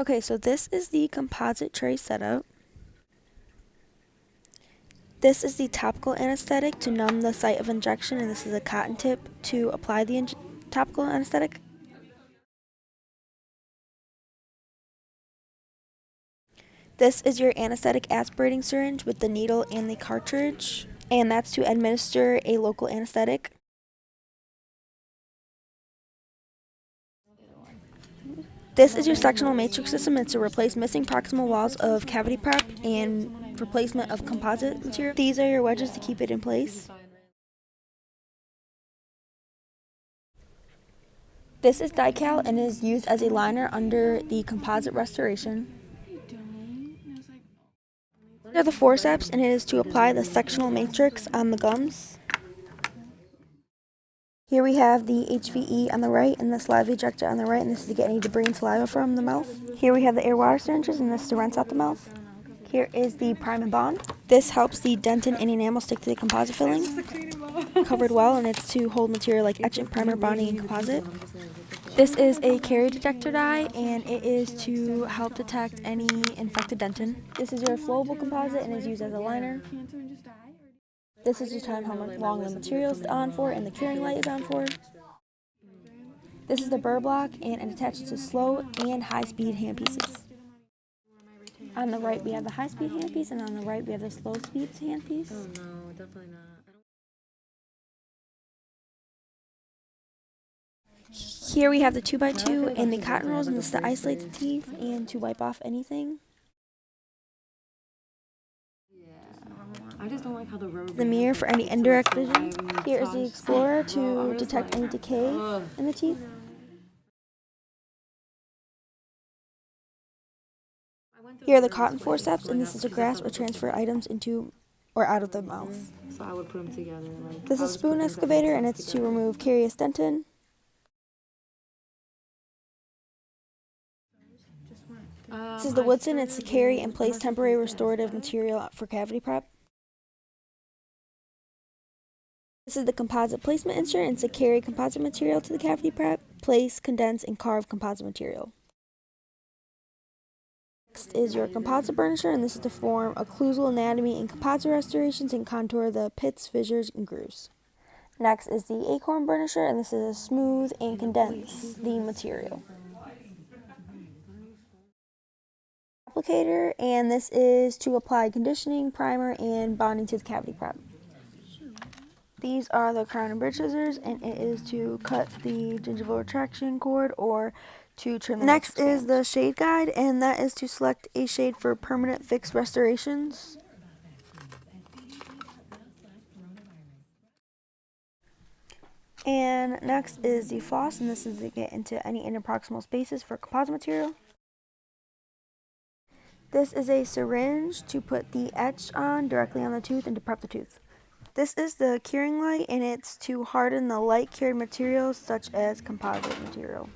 Okay, so this is the composite tray setup. This is the topical anesthetic to numb the site of injection, and this is a cotton tip to apply the topical anesthetic. This is your anesthetic aspirating syringe with the needle and the cartridge, and that's to administer a local anesthetic. This is your sectional matrix system. It's to replace missing proximal walls of cavity prep and replacement of composite material. These are your wedges to keep it in place. This is Dical and is used as a liner under the composite restoration. These are the forceps, and it is to apply the sectional matrix on the gums. Here we have the HVE on the right and the saliva ejector on the right, and this is to get any debris and saliva from the mouth. Here we have the air water syringes, and this is to rinse out the mouth. Here is the prime and bond. This helps the dentin and enamel stick to the composite filling. Covered well, and it's to hold material like etchant, primer, bonding, and composite. This is a carrier detector dye, and it is to help detect any infected dentin. This is your flowable composite and is used as a liner. This is to time how long the material is on for and the curing light is on for. This is the burr block, and it attaches to slow and high-speed handpieces. On the right we have the high-speed handpiece, and on the right we have the slow-speed handpiece. Oh no, definitely not. Here we have the 2x2 and the cotton rolls, and this is to isolate the teeth and to wipe off anything. I just don't like how the rubber. The mirror for any indirect vision. Here is the explorer to detect any decay in the teeth. Here are the cotton forceps, and this is to grasp or transfer items into or out of the mouth. So I would put them together. This is a spoon excavator, and it's to remove carious dentin. This is the Woodson. It's to carry and place temporary restorative material for cavity prep. This is the composite placement insert. It's to carry composite material to the cavity prep, place, condense, and carve composite material. Next is your composite burnisher, and this is to form occlusal anatomy and composite restorations and contour the pits, fissures, and grooves. Next is the acorn burnisher, and this is to smooth and condense the material. Applicator, and this is to apply conditioning, primer, and bonding to the cavity prep. These are the crown and bridge scissors, and it is to cut the gingival retraction cord or to trim the Next is the shade guide, and that is to select a shade for permanent fixed restorations. And next is the floss, and this is to get into any interproximal spaces for composite material. This is a syringe to put the etch on directly on the tooth and to prep the tooth. This is the curing light, and it's to harden the light cured materials such as composite material.